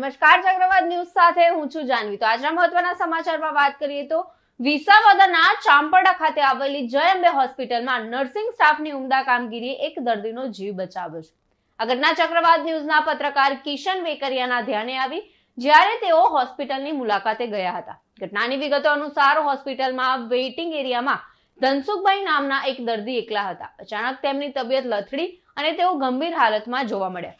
નમસ્કાર, ચક્રવાત ન્યૂઝ સાથે હું છું જાનવી। તો આજના મહત્વના સમાચારમાં વાત કરીએ તો વિસાવદરના ચાંપડા ખાતે આવેલી જય અંબે હોસ્પિટલમાં નર્સિંગ સ્ટાફની ઉમદા કામગીરીએ એક દર્દીનો જીવ બચાવ્યો છે। આ ઘટના ચક્રવાત ન્યૂઝના પત્રકાર કિશન વેકરિયાના ધ્યાને આવી જ્યારે તેઓ હોસ્પિટલની મુલાકાતે ગયા હતા। ઘટનાની વિગતો અનુસાર હોસ્પિટલમાં વેઇટિંગ એરિયામાં ધનસુખભાઈ નામના એક દર્દી એકલા હતા। અચાનક તેમની તબિયત લથડી અને તેઓ ગંભીર હાલતમાં જોવા મળ્યા।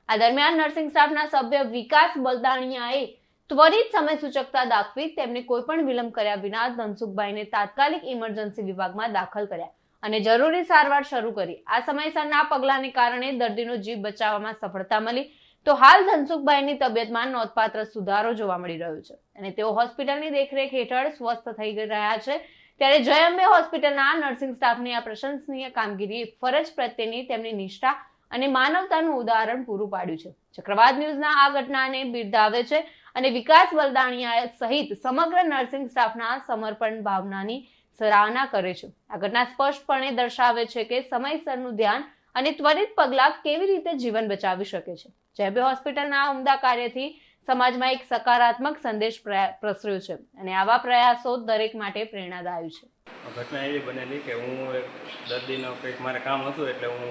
આ દરમિયાન નર્સિંગ સ્ટાફના સભ્ય વિકાસ બલદાણિયાએ ત્વરિત સમય સૂચકતા દાખવી તેમને કોઈ પણ વિલંબ કર્યા વિના ધનસુખભાઈને તાત્કાલિક ઇમરજન્સી વિભાગમાં દાખલ કર્યા અને જરૂરી સારવાર શરૂ કરી। આ સમયસરના પગલાંને કારણે દર્દીનો જીવ બચાવવામાં સફળતા મળી। તો હાલ ધનસુખભાઈની તબિયતમાં નોંધપાત્ર સુધારો જોવા મળી રહ્યો છે અને તેઓ હોસ્પિટલની દેખરેખ હેઠળ સ્વસ્થ થઈ રહ્યા છે। ત્યારે જય અંબે હોસ્પિટલના નર્સિંગ સ્ટાફની આ પ્રશંસનીય કામગીરીએ ફરજ પ્રત્યેની તેમની નિષ્ઠા અને માનવતાનું ઉદાહરણ પૂરું પાડ્યું છે। ચક્રવાત ન્યૂઝના આ ઘટનાને બિરદાવે છે અને વિકાસ બલદાણિયા સહિત સમગ્ર નર્સિંગ સ્ટાફના સમર્પણ ભાવનાની સરાહના કરે છે। આ ઘટના સ્પષ્ટપણે દર્શાવે છે કે સમયસરનું ધ્યાન અને ત્વરિત પગલાં કેવી રીતે જીવન બચાવી શકે છે। જય અંબે હોસ્પિટલના ઉમદા કાર્યથી સમાજમાં એક સકારાત્મક સંદેશ પ્રસર્યો છે અને આવા પ્રયાસો દરેક માટે પ્રેરણાદાયી છે। ઘટના એવી બનેલી કે હું એક દર્દીનો કંઈક મારે કામ હતું એટલે હું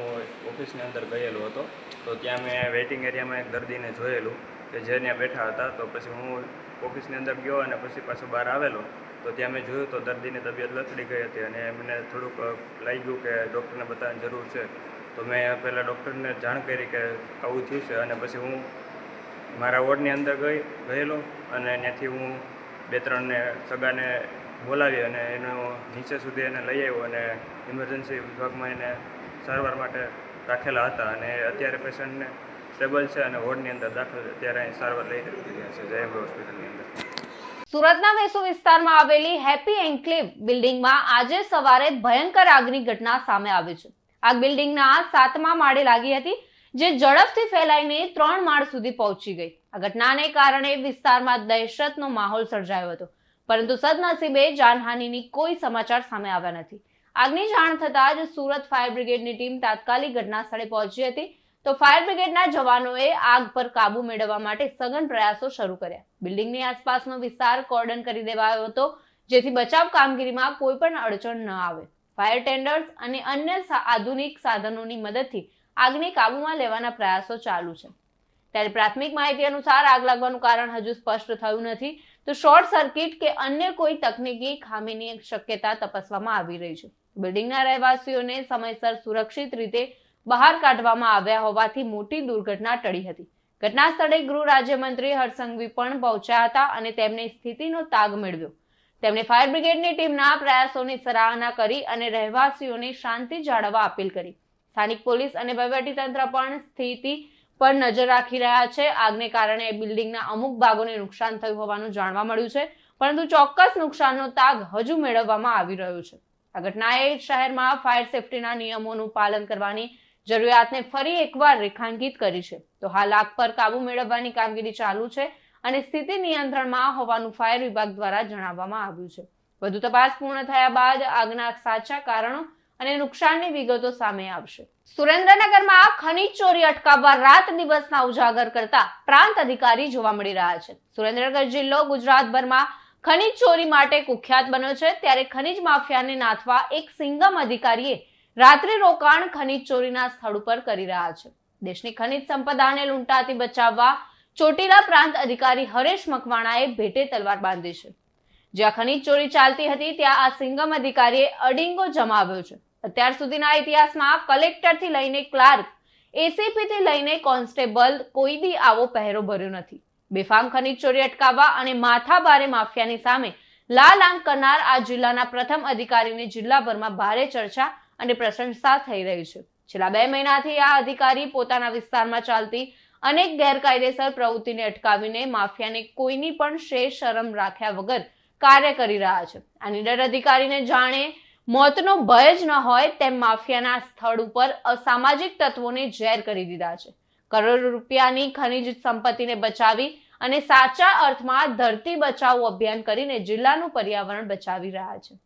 ઓફિસની અંદર ગયેલો હતો। તો ત્યાં મેં વેઇટિંગ એરિયામાં એક દર્દીને જોયેલું કે જે ત્યાં બેઠા હતા। તો પછી હું ઓફિસની અંદર ગયો અને પછી પાછો બહાર આવેલો તો ત્યાં મેં જોયું તો દર્દીની તબિયત લથડી ગઈ હતી અને એમને થોડુંક લાગ્યું કે ડૉક્ટરને બતાવવાની જરૂર છે। તો મેં પહેલાં ડૉક્ટરને જાણ કરી કે આવું થયું છે અને પછી હું મારા વોર્ડની અંદર ગયેલો અને ત્યાંથી હું 2-3 સગાને બોલાવી અને એનો નીચે સુધી એને લઈ આવ્યો અને ઇમરજન્સી વિભાગમાં એને સારવાર માટે રાખેલા હતા અને અત્યારે પેશન્ટને સ્ટેબલ છે અને વોર્ડની અંદર દાખલ છે। અત્યારે અહીં સારવાર લઈ રહ્યા છે જય અંબે હોસ્પિટલની અંદર। સુરતના વેસુ વિસ્તારમાં આવેલી હેપી એન્ક્લેવ બિલ્ડિંગમાં આજે સવારે ભયંકર આગની ઘટના સામે આવી છે। આગ બિલ્ડિંગના 7મા માળે લાગી હતી જે ઝડપથી ફેલાઈને 3 માળ સુધી પહોંચી ગઈ। આ ઘટનાને કારણે વિસ્તારમાં દહેશતનો માહોલ સર્જાયો હતો પરંતુ સદનસીબે જાનહાનિની કોઈ સમાચાર સામે આવ્યા નથી। આગની જાણ થતાં જ સુરત ફાયર બ્રિગેડની ટીમ તાત્કાલિક ઘટના સ્થળે પહોંચી હતી। તો ફાયર બ્રિગેડના જવાનોએ આગ પર કાબુ મેળવવા માટે સઘન પ્રયાસો શરૂ કર્યા। બિલ્ડિંગની આસપાસનો વિસ્તાર કોર્ડન કરી દેવાયો હતો જેથી બચાવ કામગીરીમાં કોઈ પણ અડચણ ન આવે। ફાયર ટેન્ડર્સ અને અન્ય આધુનિક સાધનોની મદદથી આગને કાબૂમાં લેવાના પ્રયાસો ચાલુ છે। ત્યારે પ્રાથમિક માહિતી અનુસાર આગ લાગવાનું કારણ હજુ સ્પષ્ટ થયું નથી। તો શોર્ટ સર્કિટ કે અન્ય કોઈ તકનીકી ખામીની શક્યતા તપાસવામાં આવી રહી છે। બિલ્ડિંગના રહેવાસીઓને સમયસર સુરક્ષિત રીતે બહાર કાઢવામાં આવ્યા હોવાથી મોટી દુર્ઘટના ટળી હતી। ઘટના સ્થળે ગૃહ રાજ્યમંત્રી હર્ષસંઘવી પણ પહોંચ્યા હતા અને તેમને સ્થિતિનો તાગ મેળવ્યો। તેમણે ફાયર બ્રિગેડની ટીમના પ્રયાસોની સરાહના કરી અને રહેવાસીઓને શાંતિ જાળવવા અપીલ કરી। સ્થાનિક પોલીસ અને વહીવટીતંત્ર પણ સ્થિતિ પર નજર રાખી રહ્યા છે। આગને કારણે બિલ્ડિંગના અમુક ભાગોને નુકસાન થયું હોવાનું જાણવા મળ્યું છે પરંતુ ચોક્કસ નુકસાનનો તાગ હજુ મેળવવામાં આવી રહ્યો છે। આ ઘટનાએ શહેરમાં ફાયર સેફટીના નિયમોનું પાલન કરવાની જરૂરિયાતને ફરી એકવાર રેખાંકિત કરી છે। તો હાલ આગ પર કાબુ મેળવવાની કામગીરી ચાલુ છે અને સ્થિતિ નિયંત્રણમાં હોવાનું ફાયર વિભાગ દ્વારા જણાવવામાં આવ્યું છે। વધુ તપાસ પૂર્ણ થયા બાદ આગના સાચા કારણો અને નુકસાનની વિગતો સામે આવશે। સુરેન્દ્રનગરમાં ખનીજ ચોરી અટકાવવા રાત દિવસના ઉજાગર કરતા પ્રાંત અધિકારી જોવા મળી રહ્યા છે। સુરેન્દ્રનગર જિલ્લો ગુજરાતભરમાં ખનીજ ચોરી માટે કુખ્યાત બન્યો છે ત્યારે ખનીજ માફિયાને નાથવા એક સિંગમ અધિકારીએ રાત્રિ રોકાણ ખનીજ ચોરીના સ્થળ ઉપર કરી રહ્યા છે। દેશની ખનીજ સંપદાને લૂંટાતી બચાવવા ચોટીલા પ્રાંત અધિકારી હરેશ મકવાણાએ ભેટે તલવાર બાંધી છે। જ્યાં ખનીજ ચોરી ચાલતી હતી ત્યાં આ સિંગમ અધિકારીએ અડિંગો જમાવ્યો છે। અત્યાર સુધીના ઇતિહાસમાં કલેક્ટરથી લઈને ક્લાર્ક, એસીપીથી લઈને કોન્સ્ટેબલ કોઈ દી આવો પહેરો ભર્યો નથી। બેફામ ખનીજ ચોરી અટકાવવા અને માથાભારે માફિયાની સામે લાલ આંખ કરનાર આ જિલ્લાના પ્રથમ અધિકારીની જિલ્લાભરમાં ભારે ચર્ચા અને પ્રશંસા થઈ રહી છે। છેલ્લા 2 મહિનાથી આ અધિકારી પોતાના વિસ્તારમાં ચાલતી અનેક ગેરકાયદેસર પ્રવૃત્તિને અટકાવીને માફિયાને કોઈની પણ શરમ રાખ્યા વગર કાર્ય કરી રહ્યા છે। આ નિડર અધિકારીને જાણે મોતનો ભય જ ન હોય તેમ માફિયાના સ્થળ ઉપર અસામાજિક તત્વોને ઝેર કરી દીધા છે। કરોડો રૂપિયાની ખનીજ સંપત્તિને બચાવી અને સાચા અર્થમાં ધરતી બચાવો અભિયાન કરીને જિલ્લાનું પર્યાવરણ બચાવી રહ્યા છે।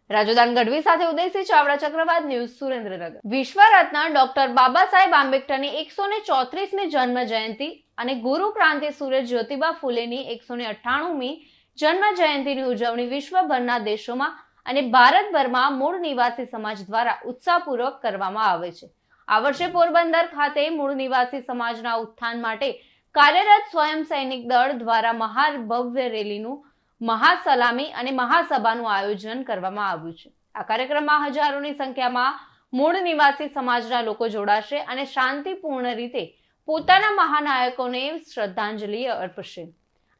રાજુદાન ગઢવી સાથે ઉદયસિંહ ચાવડા, ચક્રવાત ન્યૂઝ, સુરેન્દ્રનગર। વિશ્વ રત્ન ડોક્ટર બાબા સાહેબ આંબેડકરની 134મી જન્મ જયંતિ અને ગુરુ ક્રાંતિ સૂર્ય જ્યોતિબા ફૂલેની 198મી જન્મ જયંતિની ઉજવણી વિશ્વભરના દેશોમાં અને ભારતભરમાં મૂળ નિવાસી સમાજ દ્વારા ઉત્સાહપૂર્વક કરવામાં આવે છે. આ વર્ષે પોરબંદર ખાતે મૂળ નિવાસી સમાજના ઉત્થાન માટે કાર્યરત સ્વયં સૈનિક દળ દ્વારા મહાભવ્ય રેલીનું મહાસલામી અને મહાસભાનું આયોજન કરવામાં આવ્યું છે. આ કાર્યક્રમમાં હજારોની સંખ્યામાં મૂળ નિવાસી સમાજના લોકો જોડાશે અને શાંતિપૂર્ણ રીતે પોતાના મહાનાયકોને શ્રદ્ધાંજલિ અર્પશે.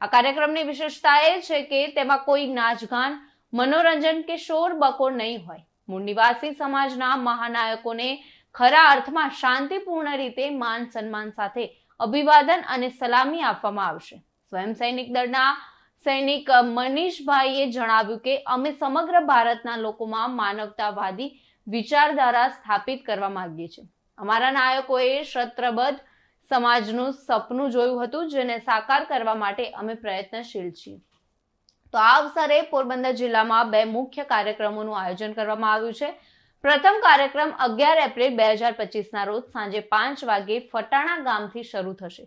આ કાર્યક્રમની વિશેષતા એ છે કે તેમાં કોઈ નાચગાન, મનોરંજન કે શોર બકોર નહીં હોય. મૂળ નિવાસી સમાજના મહાનાયકોને ખરા અર્થમાં શાંતિપૂર્ણ રીતે માન સન્માન સાથે અભિવાદન અને સલામી આપવામાં આવશે. સ્વયં સૈનિક દળના સૈનિક મનીષભાઈએ જણાવ્યું કે અમે સમગ્ર ભારતના લોકોમાં માનવતાવાદી વિચારધારા સ્થાપિત કરવા માંગીએ છીએ. અમારા નાયકોએ ક્ષત્રબદ્ધ સમાજનું સપનું જોયું હતું, જેને સાકાર કરવા માટે અમે પ્રયત્નશીલ છીએ. તો આ અવસરે પોરબંદર જિલ્લામાં 2 મુખ્ય કાર્યક્રમોનું આયોજન કરવામાં આવ્યું છે. પ્રથમ કાર્યક્રમ 11 એપ્રિલ 2025ના રોજ સાંજે 5 વાગે ફટાણા ગામથી શરૂ થશે,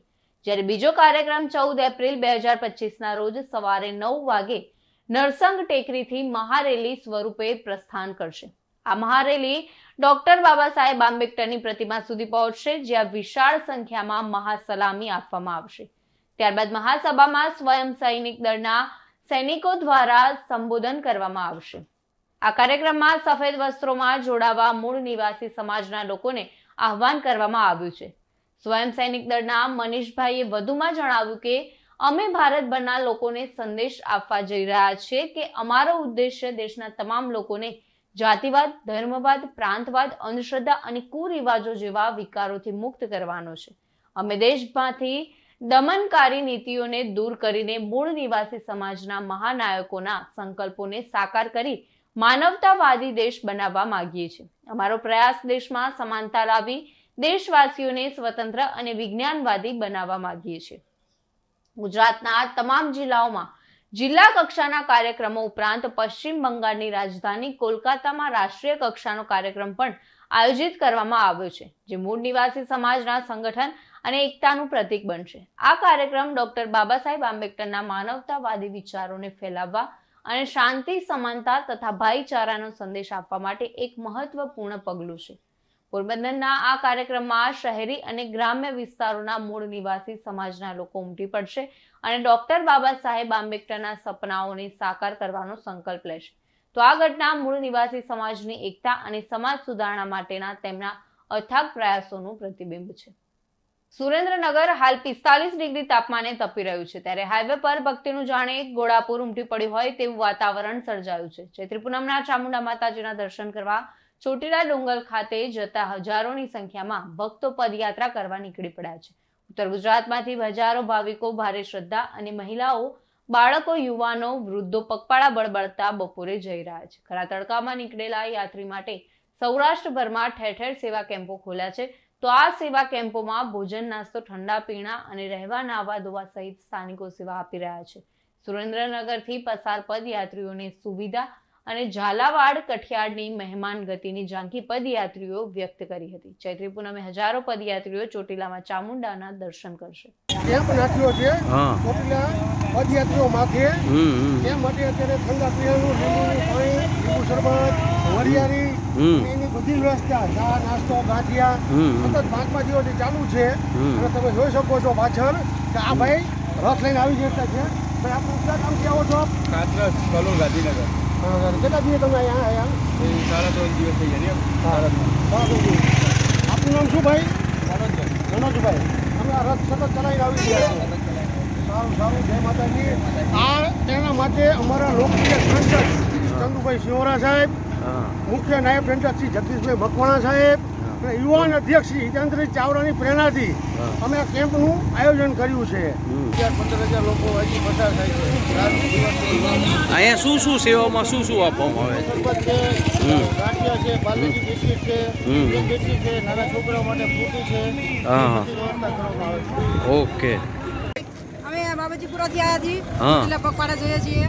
જ્યારે બીજો કાર્યક્રમ 14 એપ્રિલ 2025ના રોજ સવારે 9 વાગે નરસંગ ટેકરીથી મહારેલી સ્વરૂપે પ્રસ્થાન કરશે. આ મહારેલી ડોક્ટર બાબા સાહેબ આંબેડકરની પ્રતિમા સુધી પહોંચશે, જ્યાં વિશાળ સંખ્યામાં મહાસલામી આપવામાં આવશે. ત્યારબાદ મહાસભામાં સ્વયં સૈનિક દળના સૈનિકો દ્વારા સંબોધન કરવામાં આવશે. આ કાર્યક્રમમાં સફેદ વસ્ત્રોમાં જોડાવા મૂળ નિવાસી સમાજના લોકોને આહવાન કરવામાં આવ્યું છે. સ્વયં સૈનિક દળના મનીષભાઈએ વધુમાં જણાવ્યું કે અમે ભારતભરના લોકોને સંદેશ આપવા જઈ રહ્યા છીએ કે અમારો ઉદ્દેશ્ય દેશના તમામ લોકોને જાતિવાદ, ધર્મવાદ, પ્રાંતવાદ, અંધશ્રદ્ધા અને કુરિવાજો જેવા વિકારોથી મુક્ત કરવાનો છે. અમે દેશમાંથી દમનકારી નીતિઓને દૂર કરીને મૂળ નિવાસી સમાજના મહાનાયકોના સંકલ્પોને સાકાર કરી માનવતાવાદી દેશ બનાવવા માંગીએ છીએ. અમારો પ્રયાસ દેશમાં સમાનતા લાવી દેશવાસીઓને સ્વતંત્ર અને વિજ્ઞાનવાદી બનાવવા માંગીએ છીએ. ગુજરાતના તમામ જિલ્લાઓમાં જિલ્લા કક્ષાના કાર્યક્રમો ઉપરાંત પશ્ચિમ બંગાળની રાજધાની કોલકાતામાં રાષ્ટ્રીય કક્ષાનો કાર્યક્રમ પણ આયોજિત કરવામાં આવ્યો છે, જે મૂળ નિવાસી સમાજના સંગઠન અને એકતાનું પ્રતીક બનશે. આ કાર્યક્રમ ડોક્ટર બાબા સાહેબ આંબેડકરના માનવતાવાદી વિચારોને ફેલાવવા અને શાંતિ, સમાનતા તથા ભાઈચારાનો સંદેશ આપવા માટે એક મહત્વપૂર્ણ પગલું છે. પોરબંદરના આ કાર્યક્રમમાં શહેરી અને ગ્રામ્ય વિસ્તારોના મૂળ નિવાસી સમાજના લોકો ઉમટી પડશે અને ડોક્ટર બાબા સાહેબ આંબેડકરના સપનાઓને સાકાર કરવાનો સંકલ્પ લેશે. તો આ ઘટના મૂળ નિવાસી સમાજની એકતા અને સમાજ સુધારણા માટેના તેમના અથાગ પ્રયાસોનું પ્રતિબિંબ છે. સુરેન્દ્રનગર હાલ 45 ડિગ્રી તાપમાને તપી રહ્યું છે, ત્યારે હાઈવે પર ભક્તિનું જાણે ઘોડાપૂર ઉમટી પડ્યું હોય તેવું વાતાવરણ સર્જાયું છે. ચૈત્રી પૂનમના ચામુંડા માતાજીના દર્શન કરવા ચોટીલા ડુંગર ખાતે જતા હજારોની સંખ્યામાં ભક્તો પદયાત્રા કરવા નીકળી પડ્યા છે. ઉત્તર ગુજરાતમાંથી હજારો ભાવિકો ભારે શ્રદ્ધા અને મહિલાઓ, બાળકો, યુવાનો, વૃદ્ધો પગપાળા બળબળતા બપોરે જઈ રહ્યા છે. ખરા તડકામાં નીકળેલા યાત્રી માટે સૌરાષ્ટ્રભરમાં ઠેર ઠેર સેવા કેમ્પો ખોલ્યા છે. તો આ સેવા કેમ્પોમાં ભોજન, નાસ્તો, ઠંડા પીણા અને રહેવા, નાહવા ધોવા સહિત સ્થાનિકો સેવા આપી રહ્યા છે. સુરેન્દ્રનગરથી પસાર પદયાત્રીઓની સુવિધા અને ઝાલાવાડ, કઠિયાડની મહેમાન ગતિની ઝાંખી પદયાત્રીઓ વ્યક્ત કરી હતી. ચૈત્રી પૂનમે હજારો પદયાત્રીઓ ચોટીલામાં ચામુંડાના દર્શન કરશે. કેમ્પ નાખ્યો છે ચોટીલા પદયાત્રીઓ માટે. એ માટે અત્યારે ઠંડા પીણાનું, લીંબુનું પાણી, લીંબુ શરબત, વરિયાળી એની બધી વ્યવસ્થા, ચા, નાસ્તો, ગાંઠિયા સતત 5 દિવસથી ચાલુ છે. અને તમે જોઈ શકો છો પાછળ કે આ ભાઈ રથ લઈને આવી જતા છે. ભાઈ આપણે ક્યાં કામથી આવો છો? કાતરસ, કલોલ, ગાંધીનગર. કેટલા દિવસ તમે અહીંયા આવ્યા? 3.5 દિવસ થઈ ગયા. આપનું નામ શું ભાઈ? મનોજભાઈ. અમે આ રથ સતત ચલાવીને આવી ગયા છીએ. સારું સારું, જય માતાજી. આ તેના માટે અમારા લોકપ્રિય સાંસદ ચંદુભાઈ સિંહોરા સાહેબ, મુખ્ય નાયબ દંડક શ્રી જગદીશભાઈ મકવાણા સાહેબ અને યુવાન અધ્યક્ષ શ્રી હિતેન્દ્રજી ચાવડાની પ્રેરણાથી અમે આ કેમ્પનું આયોજન કર્યું છે. 15,000 લોકો હજી પસાર થાય છે. અહીંયા શું સેવામાં શું આપવામાં આવે છે? ગાંઠિયા છે, પાર્લેજી બિસ્કીટ છે, બિસ્કીટ છે, નાના છોકરાઓ માટે ફ્રૂટી છે. હા, વ્યવસ્થા કરવામાં આવે છે. ઓકે. અમે બાબાજીપુરાથી આવ્યા છીએ. હા. એટલે પગપાળા જઈએ છીએ.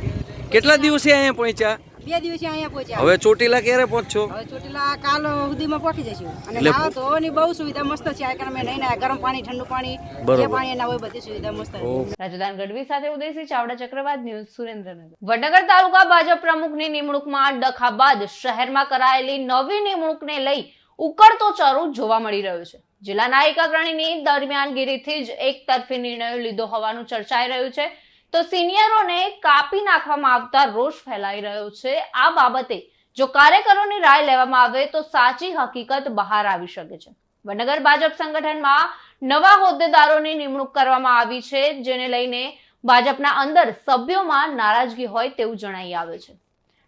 કેટલા દિવસે અહીંયા પહોંચ્યા? 2 દિવસે અહીંયા પહોંચ્યા. હવે ચોટીલા ક્યારે પહોંચશો? હવે ચોટીલા કાલ સુધીમાં પહોંચી જશું. અને એટલે નાવા ધોવાની બહુ સુવિધા મસ્ત છે. આ કારણ અમે નહીં ના ગરમ પાણી, ઠંડુ પાણી, બરોબર. જે પાણી એના હોય બધી સુવિધા મસ્ત છે. રાજદાન ગઢવી સાથે ઉદયસિંહ ચાવડા, ચક્રવાત ન્યૂઝ, સુરેન્દ્રનગર. વડનગર તાલુકા ભાજપ પ્રમુખની નિમણૂકમાં ડખા બાદ શહેરમાં કરાયેલી નવી નિમણૂકને લઈ ઉકળતો ચરો જોવા મળી રહ્યો છે. જિલ્લાના એક અગ્રણીની દરમિયાનગીરીથી જ એક તરફી નિર્ણયો લીધો હોવાનું ચર્ચાઈ રહ્યું છે, તો સિનિયરોને કાપી નાખવામાં આવતા રોષ ફેલાઈ રહ્યો છે. આ બાબતે જો કાર્યકરોની રાય લેવામાં આવે તો સાચી હકીકત બહાર આવી શકે છે. વડનગર ભાજપ સંગઠનમાં નવા હોદ્દેદારોની નિમણૂક કરવામાં આવી છે, જેને લઈને ભાજપના અંદર સભ્યોમાં નારાજગી હોય તેવું જણાઈ આવે છે.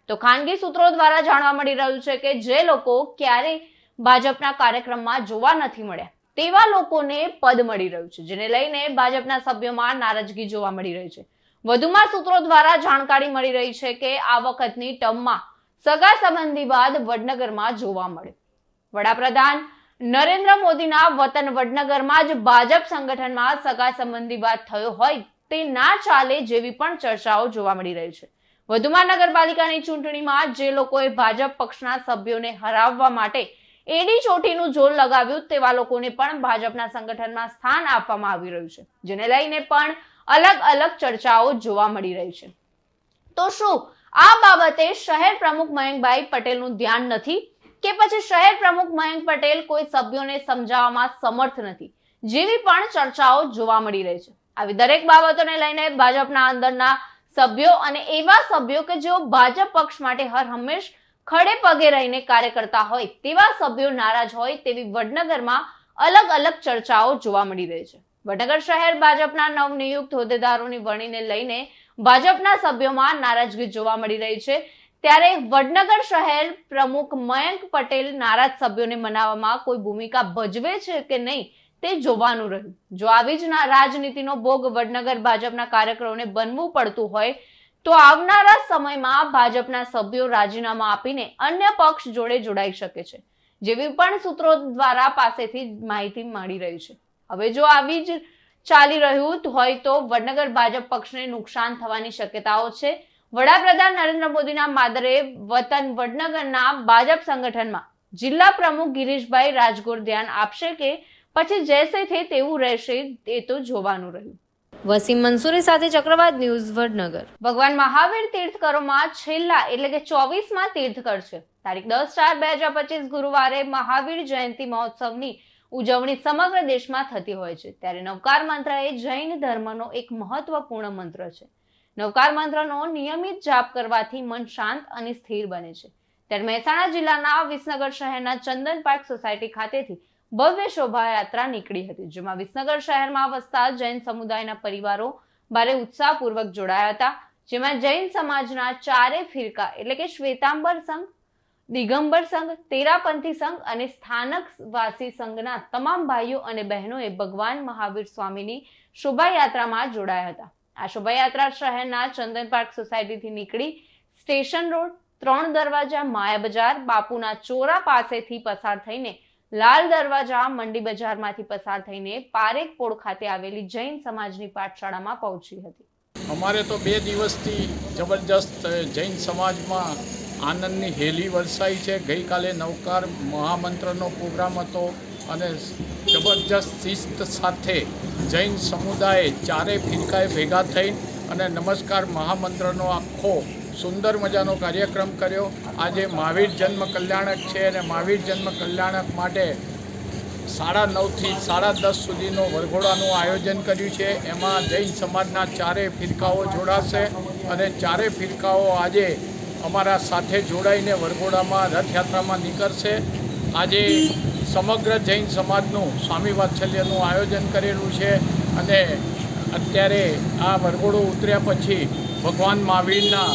તો ખાનગી સૂત્રો દ્વારા જાણવા મળી રહ્યું છે કે જે લોકો ક્યારેય ભાજપના કાર્યક્રમમાં જોવા નથી મળ્યા તેવા લોકોને પદ મળી રહ્યું છે, જેને લઈને ભાજપના સભ્યોમાં નારાજગી જોવા મળી રહી છે. વધુમાં સૂત્રો દ્વારા જાણકારી મળી રહી છે કે આ વખતની ટર્મમાં સગા સંબંધી બાદ વડનગરમાં જોવા મળે. વડાપ્રધાન નરેન્દ્ર મોદીના વતન વડનગરમાં જ ભાજપ સંગઠનમાં સગા સંબંધી બાદ થયો હોય તે ના ચાલે જેવી પણ ચર્ચાઓ જોવા મળી રહી છે. વધુમાં નગરપાલિકાની ચૂંટણીમાં જે લોકોએ ભાજપ પક્ષના સભ્યોને હરાવવા માટે એડી ચોટીનું જોર લગાવ્યું તેવા લોકોને પણ ભાજપના સંગઠનમાં સ્થાન આપવામાં આવી રહ્યું છે, જેને લઈને પણ અલગ અલગ ચર્ચાઓ જોવા મળી રહી છે. તો શું આ બાબતે શહેર પ્રમુખ મયંકભાઈ પટેલનું ધ્યાન નથી કે પછી શહેર પ્રમુખ મયંક પટેલ કોઈ સભ્યોને સમજાવવામાં સમર્થ નથી જેવી પણ ચર્ચાઓ જોવા મળી રહી છે. આવી દરેક બાબતોને લઈને ભાજપના અંદરના સભ્યો અને એવા સભ્યો કે જેઓ ભાજપ પક્ષ માટે હર હંમેશ ખડે પગે રહીને કાર્ય કરતા હોય તેવા સભ્યો નારાજ હોય તેવી વડનગરમાં અલગ અલગ ચર્ચાઓ જોવા મળી રહી છે. વડનગર શહેર ભાજપના નવનિયુક્ત હોદ્દેદારોની વરણીને લઈને ભાજપના સભ્યોમાં નારાજગી જોવા મળી રહી છે. ત્યારે વડનગર શહેર પ્રમુખ મયંક પટેલ નારાજ સભ્યોને મનાવવામાં કોઈ ભૂમિકા ભજવે છે કે નહીં તે જોવાનું રહ્યું. જો આવી જ રાજનીતિનો ભોગ વડનગર ભાજપના કાર્યકરોને બનવું પડતું હોય તો આવનારા સમયમાં ભાજપના સભ્યો રાજીનામા આપીને અન્ય પક્ષ જોડે જોડાઈ શકે છે, જેવી પણ સૂત્રો દ્વારા પાસેથી માહિતી મળી રહી છે. હવે જો આવી જ ચાલી રહ્યું હોય તો વડનગર ભાજપ પક્ષને નુકસાન થવાની શક્યતાઓ છે. વડાપ્રધાન નરેન્દ્ર મોદીના માદરે વતન વડનગરના ભાજપ સંગઠનમાં જિલ્લા પ્રમુખ ગિરીશભાઈ રાજગોર ધ્યાન આપશે કે પછી જૈસે થે તેવું રહેશે તે તો જોવાનું રહ્યું. વસીમ મંસૂરી સાથે ચક્રવાત ન્યૂઝ, વડનગર. ભગવાન મહાવીર તીર્થકરોમાં છેલ્લા એટલે કે 24માં તીર્થકર છે. તારીખ 10/4/2025 ગુરુવારે મહાવીર જયંતિ મહોત્સવની ઉજવણી સમગ્ર દેશમાં થતી હોય છે. ત્યારે નવકાર મંત્ર એ જૈન ધર્મનો એક મહત્વપૂર્ણ મંત્ર છે. નવકાર મંત્રનો નિયમિત જાપ કરવાથી મન શાંત અને સ્થિર બને છે. ત્યારે મહેસાણા જિલ્લાના વિસનગર શહેરના ચંદન પાર્ક સોસાયટી ખાતેથી ભવ્ય શોભાયાત્રા નીકળી હતી, જેમાં વિસનગર શહેરમાં વસતા જૈન સમુદાયના પરિવારો ભારે ઉત્સાહપૂર્વક જોડાયા હતા. જેમાં જૈન સમાજના 4 ફિરકા એટલે કે શ્વેતાંબર સંઘ, દિગંબર સંઘ, તેરાપંથી સંઘ અને સ્થાનકવાસી સંઘના તમામ ભાઈઓ અને બહેનોએ ભગવાન મહાવીર સ્વામીની શોભાયાત્રામાં જોડાયા હતા. આ શોભાયાત્રા શહેરના ચંદન પાર્ક સોસાયટીથી નીકળી સ્ટેશન રોડ, 3 દરવાજા, માયા બજાર, બાપુના ચોરા પાસેથી પસાર થઈને લાલ દરવાજા, મંડી બજારમાંથી પસાર થઈને પારેખ પોળ ખાતે આવેલી જૈન સમાજની પાઠશાળામાં પહોંચી હતી. અમારે તો 2 દિવસથી જબરજસ્ત જૈન સમાજમાં આનંદની હેલી વરસાઈ છે. ગઈકાલે નવકાર મહામંત્રનો પ્રોગ્રામ હતો અને જબરજસ્ત શિસ્ત સાથે જૈન સમુદાય 4 ફિરકાએ ભેગા થઈ અને નમસ્કાર મહામંત્રનો આખો સુંદર મજાનો કાર્યક્રમ કર્યો. આજે મહાવીર જન્મ કલ્યાણક છે અને મહાવીર જન્મ કલ્યાણક માટે 9:30 થી 10:30 સુધીનો વરઘોડાનું આયોજન કર્યું છે. એમાં જૈન સમાજના 4 ફિરકાઓ જોડાશે અને 4 ફિરકાઓ આજે અમારા સાથે જોડાઈને વરઘોડામાં રથયાત્રામાં નીકળશે. આજે સમગ્ર જૈન સમાજનું સ્વામી વાત્સલ્યનું આયોજન કરેલું છે અને અત્યારે આ વરઘોડો ઉતર્યા પછી ભગવાન મહાવીરના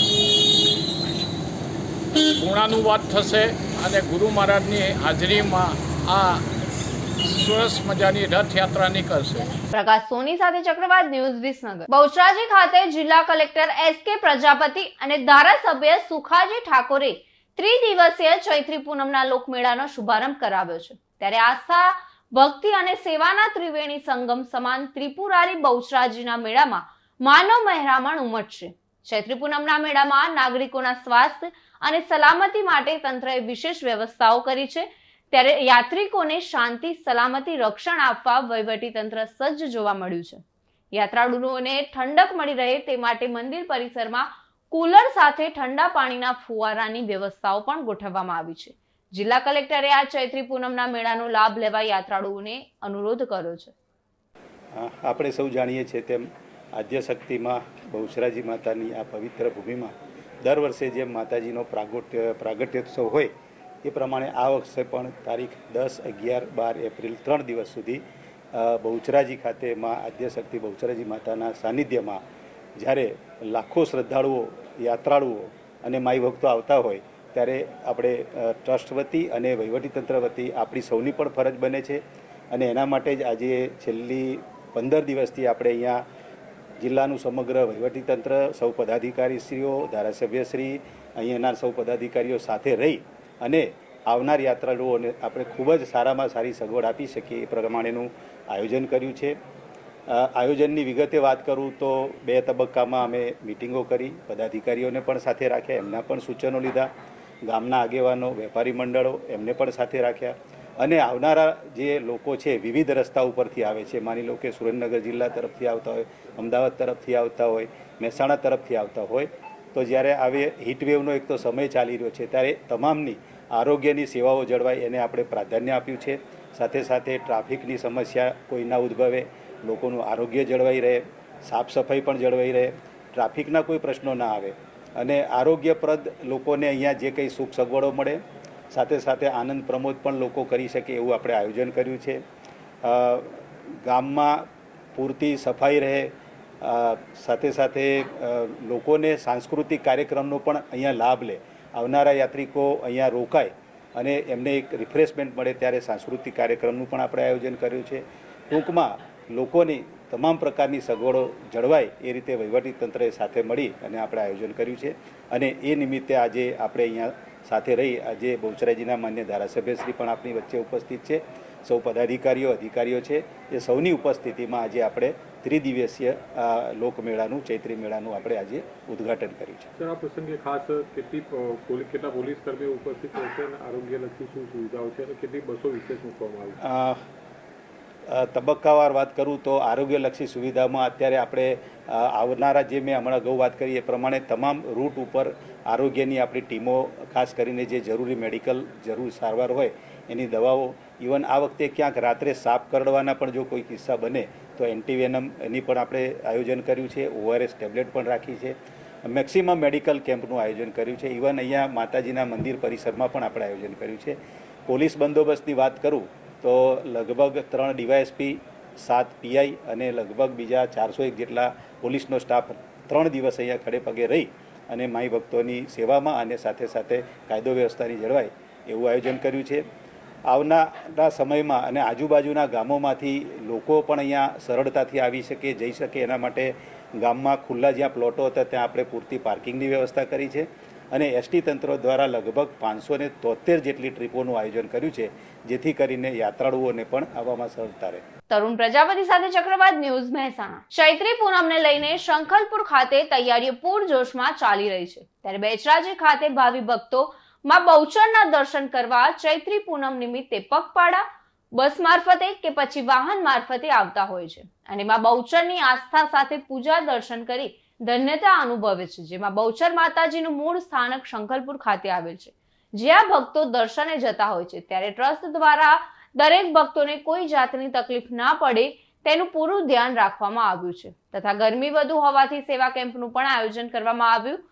ગુણાનુવાદ થશે અને ગુરુ મહારાજની હાજરીમાં આ સરસ મજાની રથયાત્રા નીકળશે. પ્રકાશ સોની સાથે ચક્રવાત ન્યૂઝ, વિસનગર. બહુચરાજી ખાતે જિલ્લા કલેક્ટર SK પ્રજાપતિ અને ધારાસભ્ય સુખાજી ઠાકોરે ત્રિદિવસીય ચૈત્રી પૂનમના લોકમેળાનો શુભારંભ કરાવ્યો છે. ત્યારે આસ્થા, ભક્તિ અને સેવાના ત્રિવેણી સંગમ સમાન ત્રિપુરારી બહુચરાજીના મેળામાં માનવ મહેરામણ ઉમટશે. ચૈત્રી પૂનમના મેળામાં નાગરિકોના સ્વાસ્થ્ય અને સલામતી માટે તંત્રએ વિશેષ વ્યવસ્થાઓ કરી છે, ત્યારે યાત્રિકોને શાંતિ સલામતી રક્ષણ આપવા વહીવટીતંત્ર સજ્જ જોવા મળ્યું છે. યાત્રાળુઓને ઠંડક મળી રહે તે માટે મંદિર પરિસરમાં કુલર સાથે ઠંડા પાણીના ફુવારાની વ્યવસ્થાઓ પણ ગોઠવવામાં આવી છે. જિલ્લા કલેક્ટરે આ ચૈત્રી પૂનમના મેળાનો લાભ લેવા યાત્રાળુઓને અનુરોધ કર્યો છે. આપણે સૌ જાણીએ છીએ તેમ આદ્યશક્તિમાં બહુચરાજી માતાની આ પવિત્ર ભૂમિમાં દર વર્ષે જેમ માતાજીનો પ્રાગટ્યોત્સવ હોય એ પ્રમાણે આ વર્ષે પણ તારીખ 10, 11, 12 એપ્રિલ 3 દિવસ સુધી બહુચરાજી ખાતે માં આદ્યશક્તિ બહુચરાજી માતાના સાનિધ્યમાં જ્યારે લાખો શ્રદ્ધાળુઓ, યાત્રાળુઓ અને માઈ ભક્તો આવતા હોય ત્યારે આપણે ટ્રસ્ટ વતી અને વહીવટીતંત્ર વતી આપણી સૌની પણ ફરજ બને છે. અને એના માટે જ આજે છેલ્લી 15 દિવસથી આપણે અહીંયા જિલ્લાનું સમગ્ર વહીવટીતંત્ર, સૌ પદાધિકારીશ્રીઓ, ધારાસભ્યશ્રી, અહીંયાના સૌ પદાધિકારીઓ સાથે રહી અને આવનાર યાત્રાળુઓને આપણે ખૂબ જ સારામાં સારી સગવડ આપી શકીએ એ પ્રમાણેનું આયોજન કર્યું છે. આયોજનની વિગતે વાત કરું તો 2 તબક્કામાં અમે મિટિંગો કરી, પદાધિકારીઓને પણ સાથે રાખ્યા, એમના પણ સૂચનો લીધા, ગામના આગેવાનો, વેપારી મંડળો એમને પણ સાથે રાખ્યા અને આવનારા જે લોકો છે વિવિધ રસ્તા ઉપરથી આવે છે, માની લો કે સુરેન્દ્રનગર જિલ્લા તરફથી આવતા હોય, અમદાવાદ તરફથી આવતા હોય, મહેસાણા તરફથી આવતા હોય, તો જ્યારે આવે હીટવેવનો એક તો સમય ચાલી રહ્યો છે ત્યારે તમામની આરોગ્યની સેવાઓ જળવાય એને આપણે પ્રાધાન્ય આપ્યું છે. સાથે સાથે ટ્રાફિકની સમસ્યા કોઈ ના ઉદ્ભવે, લોકોનું આરોગ્ય જળવાઈ રહે, સાફ સફાઈ પણ જળવાઈ રહે, ટ્રાફિકના કોઈ પ્રશ્નો ના આવે અને આરોગ્યપ્રદ લોકોને અહીંયા જે કંઈ સુખ સગવડો મળે, સાથે સાથે આનંદ પ્રમોદ પણ લોકો કરી શકે એવું આપણે આયોજન કર્યું છે. ગામમાં પૂરતી સફાઈ રહે, સાથે સાથે લોકોને સાંસ્કૃતિક કાર્યક્રમનો પણ અહીંયા લાભ લે, આવનારા યાત્રિકો અહીંયા રોકાય અને એમને એક રિફ્રેશમેન્ટ મળે ત્યારે સાંસ્કૃતિક કાર્યક્રમનું પણ આપણે આયોજન કર્યું છે. ટૂંકમાં લોકોની તમામ પ્રકારની સગવડો જળવાય એ રીતે વહીવટીતંત્રએ સાથે મળી અને આપણે આયોજન કર્યું છે અને એ નિમિત્તે આજે આપણે અહીંયા સાથે રહી આજે બહુચરાજીના માન્ય ધારાસભ્યશ્રી પણ આપણી વચ્ચે ઉપસ્થિત છે, સૌ પદાધિકારીઓ, અધિકારીઓ છે, એ સૌની ઉપસ્થિતિમાં આજે આપણે ત્રિદિવસીય લોકમેળાનું, ચૈત્રી મેળાનું આપણે આજે ઉદ્ઘાટન કર્યું છે. સર, આ પ્રસંગે ખાસ કેટલા પોલીસ કર્મીઓ ઉપસ્થિત રહેશે અને આરોગ્યલક્ષી શું સુવિધાઓ છે અને કેટલી બસો વિશેષ મૂકવામાં આવી? તબક્કાવાર વાત કરું તો આરોગ્યલક્ષી સુવિધામાં અત્યારે આપણે આવનારા જે મેં હમણાં અગાઉ વાત કરી એ પ્રમાણે તમામ રૂટ ઉપર આરોગ્યની આપણી ટીમો, ખાસ કરીને જે જરૂરી મેડિકલ સારવાર હોય એની દવાઓ, ઇવન આ વખતે ક્યાંક રાત્રે સાપ કરડવાના પણ જો કોઈ કિસ્સા બને તો એન્ટીવેનમ એની પણ આપણે આયોજન કર્યું છે, ORS ટેબ્લેટ પણ રાખી છે, મેક્સિમમ મેડિકલ કેમ્પનું આયોજન કર્યું છે. ઇવન અહીંયા માતાજીના મંદિર પરિસરમાં પણ આપણે આયોજન કર્યું છે. પોલીસ બંદોબસ્તની વાત કરું તો લગભગ 3 DYSP, 7 PI અને લગભગ બીજા 401 જેટલા પોલીસનો સ્ટાફ 3 દિવસ અહીંયા ખડે પગે રહી અને માઈ ભક્તોની સેવામાં અને સાથે સાથે કાયદો વ્યવસ્થાની જળવાય એવું આયોજન કર્યું છે. આવનારા સમયમાં અને આજુબાજુના ગામોમાંથી લોકો પણ અહીંયા સરળતાથી આવી શકે, જઈ શકે એના માટે ગામમાં ખુલ્લા જ્યાં પ્લોટો હતા ત્યાં આપણે પૂરતી પાર્કિંગની વ્યવસ્થા કરી છે અને એસટી તંત્ર દ્વારા લગભગ 573 જેટલી ટ્રીપોનું આયોજન કર્યું છે જેથી કરીને યાત્રાળુઓને પણ આવવામાં સરળતા રહે. તરુણ પ્રજાપતિ સાથે ચક્રવાત ન્યૂઝ, મહેસાણા. ચૈત્રી પૂનમને લઈને શંખલપુર ખાતે તૈયારીઓ પૂરજોશમાં ચાલી રહી છે, ત્યારે બેચરાજી ખાતે ભાવિ ભક્તો માં બહુચરના દર્શન કરવા ચૈત્રી પૂનમ નિમિત્તે પગપાળા, બસ મારફતે કે પછી વાહન મારફતે આવતા હોય છે અને માં બહુચરની આસ્થા સાથે પૂજા દર્શન કરી ધન્યતા અનુભવે છે. જેમાં બહુચર માતાજીનું મૂળ સ્થાનક શંખલપુર ખાતે આવેલ છે, જ્યાં ભક્તો દર્શને જતા હોય છે. ત્યારે ટ્રસ્ટ દ્વારા દરેક ભક્તોને કોઈ જાતની તકલીફ ના પડે તેનું પૂરું ધ્યાન રાખવામાં આવ્યું છે તથા ગરમી વધુ હોવાથી સેવા કેમ્પનું પણ આયોજન કરવામાં આવ્યું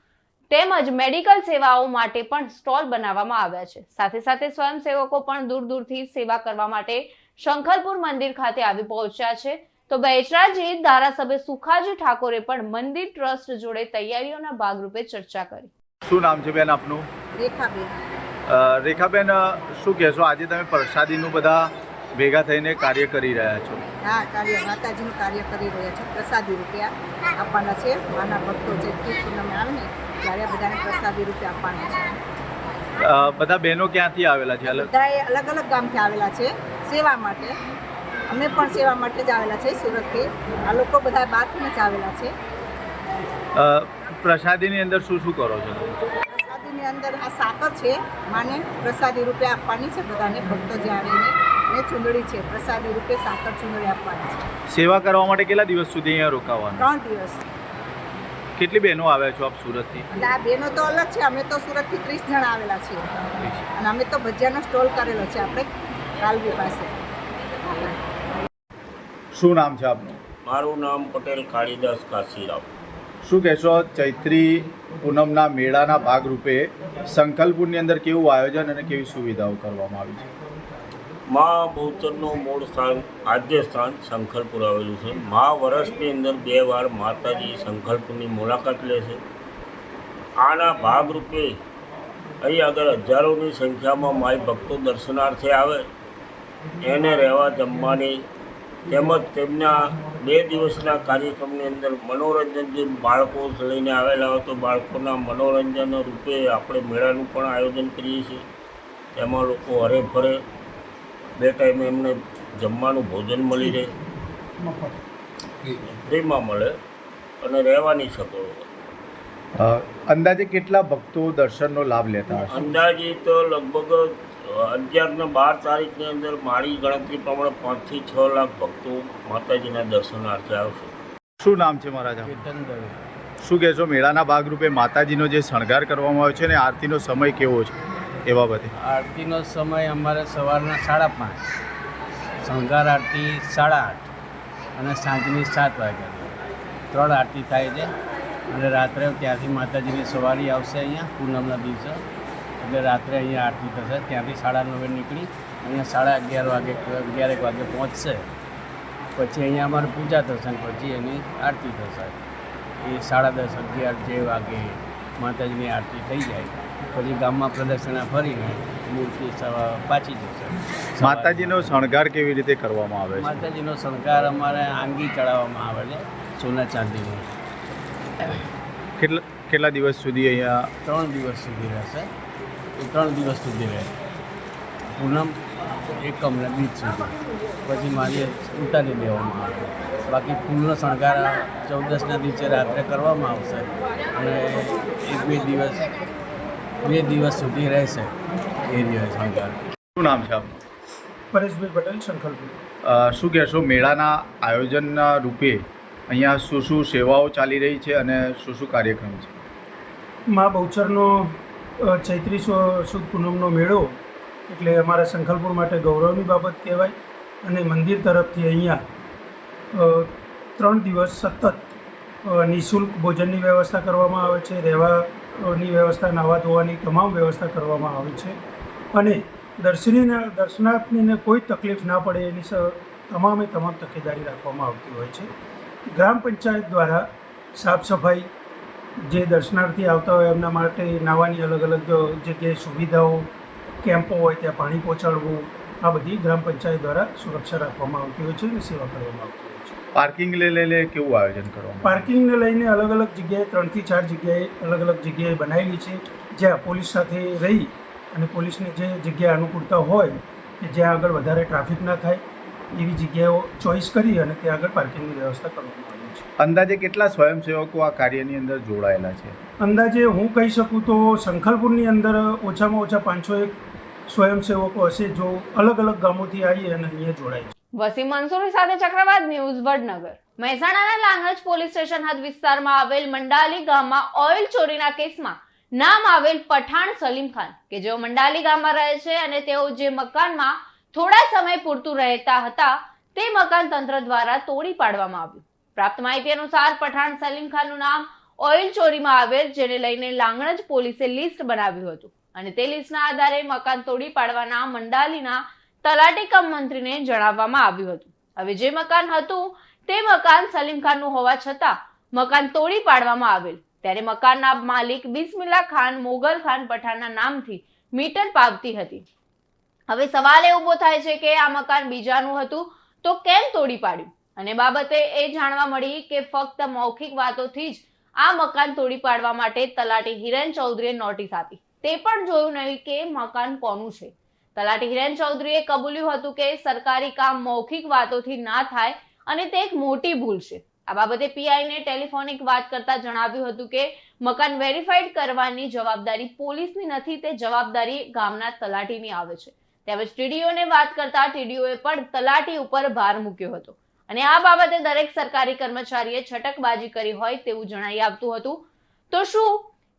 તેમજ મેડિકલ સેવાઓ માટે પણ સ્ટોલ બનાવવામાં આવ્યા છે. સાથે સાથે સ્વયંસેવકો પણ દૂર દૂરથી સેવા કરવા માટે શંખલપુર મંદિર ખાતે આવી પહોંચ્યા છે. તો બેચરાજી ધારાસભ્ય સુખાજી ઠાકોરે પણ મંદિર ટ્રસ્ટ જોડે તૈયારીઓના ભાગરૂપે ચર્ચા કરી. શું નામ છે બેન આપનું? રેખાબેન. રેખાબેન, શું કહેશો, આજે તમે પ્રસાદીનું બધા ભેગા થઈને કાર્ય કરી રહ્યા છો? હા, માતાજીનું કાર્ય કરી રહ્યા છે. પ્રસાદી રૂપિયા આપવાના છે. માના ભક્તો ચૈત્રી પૂનમે આવે ને ત્યારે બધાને પ્રસાદી રૂપિયા આપવાના છે. બધા બહેનો ક્યાંથી આવેલા છે? બધાએ અલગ અલગ ગામથી આવેલા છે સેવા માટે. અમે પણ સેવા માટે જ આવેલા છે સુરતથી. આ લોકો બધા બહારથી જ આવેલા છે. પ્રસાદીની અંદર શું શું કરો છો? પ્રસાદીની એની અંદર આ સાકર છે, માને પ્રસાદી રૂપે આપવાની છે બધાને, ભક્તો જે આવીને, અને ચૂંદડી છે, પ્રસાદી રૂપે સાકર ચૂંદડી આપવાની છે. સેવા કરવા માટે કેટલા દિવસ સુધી અહીંયા રોકાવાનું? 3 દિવસ. કેટલી બહેનો આવ્યા છો આપ સુરતથી? એટલે આ બહેનો તો અલગ છે, અમે તો સુરતથી 30 જણા આવેલા છીએ, અને અમે તો ભજીયાનો સ્ટોલ કરેલો છે આપણે કાલવી પાસે. શું નામ છે આપનું? મારું નામ પટેલ કાળીદાસ કાશીરાવ. શું કહેશો ચૈત્રી પૂનમના મેળાના ભાગરૂપે સંકલ્પપુરની અંદર કેવું આયોજન અને કેવી સુવિધાઓ કરવામાં આવી છે? મા બહુચરનું મૂળ સ્થાન આદ્ય સ્થાન સંખલપુર આવેલું છે. મા વર્ષની અંદર 2 વાર માતાજી સંખલપુરની મુલાકાત લે છે. આના ભાગરૂપે અહીં આગળ હજારોની સંખ્યામાં માય ભક્તો દર્શનાર્થે આવે, એને રહેવા જમવાની તેમજ તેમના 2 દિવસના કાર્યક્રમની અંદર મનોરંજન, જે બાળકો લઈને આવેલા હોય તો બાળકોના મનોરંજન રૂપે આપણે મેળાનું પણ આયોજન કરીએ છીએ. તેમાં લોકો હરે ફરે 2 ટાઈમે એમને જમવાનું ભોજન મળી રહે, ફ્રીમાં મળે અને રહેવાની સગવડ. અંદાજે કેટલા ભક્તો દર્શનનો લાભ લેતા હશે? અંદાજિત લગભગ 11 ને 12 તારીખની અંદર મારી ગણતરી પ્રમાણે 5 થી 6 લાખ ભક્તો માતાજીના દર્શનાર્થે આવશે. શું નામ છે મહારાજા? શું કહેશો મેળાના ભાગરૂપે માતાજીનો જે શણગાર કરવામાં આવે છે ને આરતીનો સમય કેવો છે એ બાબતે? આરતીનો સમય અમારે સવારના 5:30, શણગાર આરતી 8:30 અને સાંજની 7 વાગ્યાની 3 આરતી થાય છે. અને રાત્રે ત્યાંથી માતાજીની સવારી આવશે અહીંયા પૂનમના દિવસે, એટલે રાત્રે અહીંયા આરતી થશે. ત્યાંથી 9:30 નીકળી અહીંયા 11:30 વાગે પહોંચશે. પછી અહીંયા અમારે પૂજા થશે અને પછી એની આરતી થશે. એ 10:30, 11 જે વાગે માતાજીની આરતી થઈ જાય પછી ગામમાં પ્રદક્ષિણા ફરીને મૂર્તિ પાછી જશે. માતાજીનો શણગાર કેવી રીતે કરવામાં આવે છે? માતાજીનો શણગાર અમારે આંગી ચડાવવામાં આવે છે, સોના ચાંદીની. કેટલા દિવસ સુધી અહીંયા? 3 દિવસ સુધી રહેશે. એ 3 દિવસ સુધી રહે, પૂનમ, એકમ ને બીજ સુધી. પછી મારી ઉતારી દેવામાં આવે. બાકી ફૂલનો શણગાર 14ના દિવસે રાત્રે કરવામાં આવશે અને 2 દિવસ સુધી રહેશે એ દિવસ શણગાર. શું નામ છે આપનું? પરેશભાઈ પટેલ, સંખલપુર. શું કહેશો મેળાના આયોજનના રૂપે અહીંયા શું શું સેવાઓ ચાલી રહી છે અને શું શું કાર્યક્રમ છે? મા બહુચરનો ચૈત્રી સુદ પૂનમનો મેળો એટલે અમારા સંખલપુર માટે ગૌરવની બાબત કહેવાય. અને મંદિર તરફથી અહીંયા 3 દિવસ સતત નિઃશુલ્ક ભોજનની વ્યવસ્થા કરવામાં આવે છે, રહેવાની વ્યવસ્થા, નાહવા ધોવાની તમામ વ્યવસ્થા કરવામાં આવે છે. અને દર્શનાર્થીને કોઈ તકલીફ ના પડે એની તમામ તકેદારી રાખવામાં આવતી હોય છે. ગ્રામ પંચાયત દ્વારા સાફ સફાઈ, જે દર્શનાર્થી આવતા હોય એમના માટે નાહવાની અલગ અલગ જગ્યાએ સુવિધાઓ, કેમ્પો હોય ત્યાં પાણી પહોંચાડવું, આ બધી ગ્રામ પંચાયત દ્વારા સુરક્ષા રાખવામાં આવતી હોય છે અને સેવા કરવામાં આવતી હોય છે. પાર્કિંગને લઈને કેવું આયોજન કરવામાં? પાર્કિંગને લઈને અલગ અલગ જગ્યાએ 3 થી 4 જગ્યાએ અલગ અલગ જગ્યાએ બનાવેલી છે, જ્યાં પોલીસ સાથે રહી અને પોલીસને જે જગ્યા અનુકૂળતા હોય કે જ્યાં આગળ વધારે ટ્રાફિક ના થાય એવી જગ્યાઓ ચોઈસ કરી અને ત્યાં આગળ પાર્કિંગની વ્યવસ્થા કરવામાં આવી છે. અંદાજે કેટલા સ્વયંસેવકો આ કાર્યની અંદર જોડાયેલા છે? અંદાજે હું કહી શકું તો સંખલપુરની અંદર ઓછામાં ઓછા 501 સ્વયંસેવકો હશે, જો અલગ અલગ ગામોથી આવી અને અહીંયા જોડાય છે. વસીમ મંસૂરી સાથે ચક્રવાત ન્યૂઝ, વડનગર. મહેસાણાના લાંગજ પોલીસ સ્ટેશન હદ વિસ્તારમાં આવેલ મંડાલી ગામમાં ઓઇલ ચોરીના કેસમાં નામ આવેલ પઠાણ સલીમ ખાન, કે જેઓ મંડાલી ગામમાં રહે છે અને તેઓ જે મકાનમાં થોડા સમય પૂરતું રહેતા હતા તે મકાન તંત્ર દ્વારા તોડી પાડવામાં આવ્યું. પ્રાપ્ત માહિતી અનુસાર પઠાણ સલીમ ખાનનું નામ ઓઇલ ચોરીમાં આવેલ, જેને લઈને લાંગજ પોલીસે લિસ્ટ બનાવ્યું હતું અને તે લિસ્ટના આધારે મકાન તોડી પાડવાના મંડાલીના તલાટી કમ મંત્રીને જણાવવામાં આવ્યું હતું. હવે જે મકાન હતું તે મકાન સલીમ ખાનનું હોવા છતાં મકાન તોડી પાડવામાં આવેલ, ત્યારે મકાનના માલિક બિસ્મિલ્લા ખાન મોગલ ખાન પઠાણના નામથી મીટર પાવતી હતી. હવે સવાલ એ ઊભો થાય છે કે આ મકાન બીજાનું હતું તો કેમ તોડી પાડ્યું? અને બાબતે એ જાણવા મળી કે ફક્ત મૌખિક વાતોથી જ આ મકાન તોડી પાડવા માટે તલાટી હિરેન ચૌધરીએ નોટિસ આપી, તે પણ જોયું નહીં કે મકાન કોનું છે. તલાટી હિરેન ચૌધરીએ કબૂલ્યું હતું કે સરકારી કામ મૌખિક વાતોથી ના થાય અને તે એક મોટી ભૂલ છે. આ બાબતે પીઆઈને ટેલિફોનિક વાત કરતા જણાવ્યું હતું કે મકાન વેરીફાઈડ કરવાની જવાબદારી પોલીસની નથી, તે જવાબદારી ગામના તલાટીની આવે છે. તેમજ ટીડીઓને વાત કરતા ટીડીઓએ પણ તલાટી ઉપર ભાર મૂક્યો હતો અને આ બાબતે દરેક સરકારી કર્મચારીએ છટકબાજી કરી હોય તેવું જણાઈ આવતું હતું. તો શું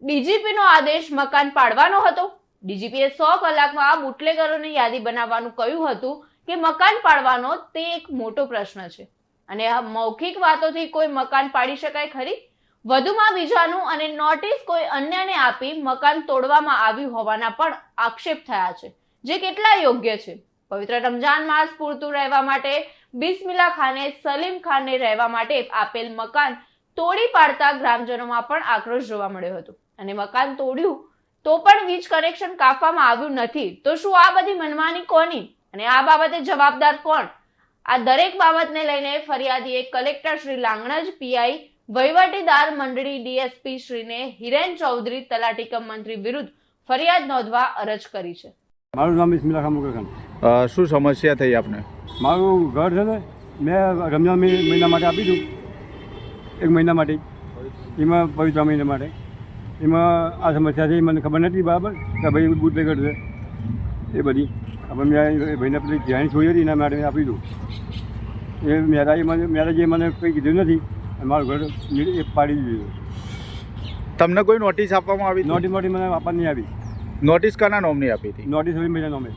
ડીજીપીનો આદેશ મકાન પાડવાનો હતો? ડીજીપીએ 100 કલાકમાં બુટલેગરોની યાદી બનાવવાનું કહ્યું હતું કે મકાન પાડવાનો તે એક મોટો પ્રશ્ન છે અને આ મૌખિક વાતોથી કોઈ મકાન પાડી શકાય ખરી? વધુમાં બીજાનું અને નોટિસ કોઈ અન્યને આપી મકાન તોડવામાં આવ્યું હોવાના પણ આક્ષેપ થયા છે, જે કેટલા યોગ્ય છે? પવિત્ર રમજાન માસ પૂરતું રહેવા માટે બિસ્મિલ્લા ખાને સલીમ ખાનને રહેવા માટે આપેલ મકાન તોડી પાડતા ગ્રામજનોમાં પણ આક્રોશ જોવા મળ્યો હતો અને મકાન તોડ્યું તો પણ વીજ કનેક્શન કાપવામાં આવ્યું નથી. તો શું આ બધી મનમાની કોની અને આ બાબતે જવાબદાર કોણ? આ દરેક બાબતને લઈને ફરિયાદીએ કલેક્ટર શ્રી લાંગણજ, પીઆઈ, વહીવટીદાર મંડળી ડીએસપી શ્રીને હિરેન ચૌધરી તલાટી કમ મંત્રી વિરુદ્ધ ફરિયાદ નોંધવા અરજ કરી છે. મારું નામ બિસ્મિલ્લા ખાન મુગલ. શું સમસ્યા થઈ આપને? મારું ઘર છે ને, મેં રમજાન મહિના માટે આપી દઉં, 1 મહિના માટે, એમાં પવિત્ર મહિના માટે, એમાં આ સમસ્યા છે. મને ખબર નથી બરાબર કે ભાઈ બુટલેગર છે એ બધી. હવે મેં ભાઈને પેલી ધ્યાન છોડી હતી એના માટે આપી દઉં. એ મેરાજે મને કંઈ કીધું નથી અને મારું ઘર એ પાડી દીધું. તમને કોઈ નોટિસ આપવામાં આવી? નોટિસ મને આપવાની નહીં આવી. નોટિસ કાના નોમની આપી હતી? નોટિસ સલીમભાઈના નામે.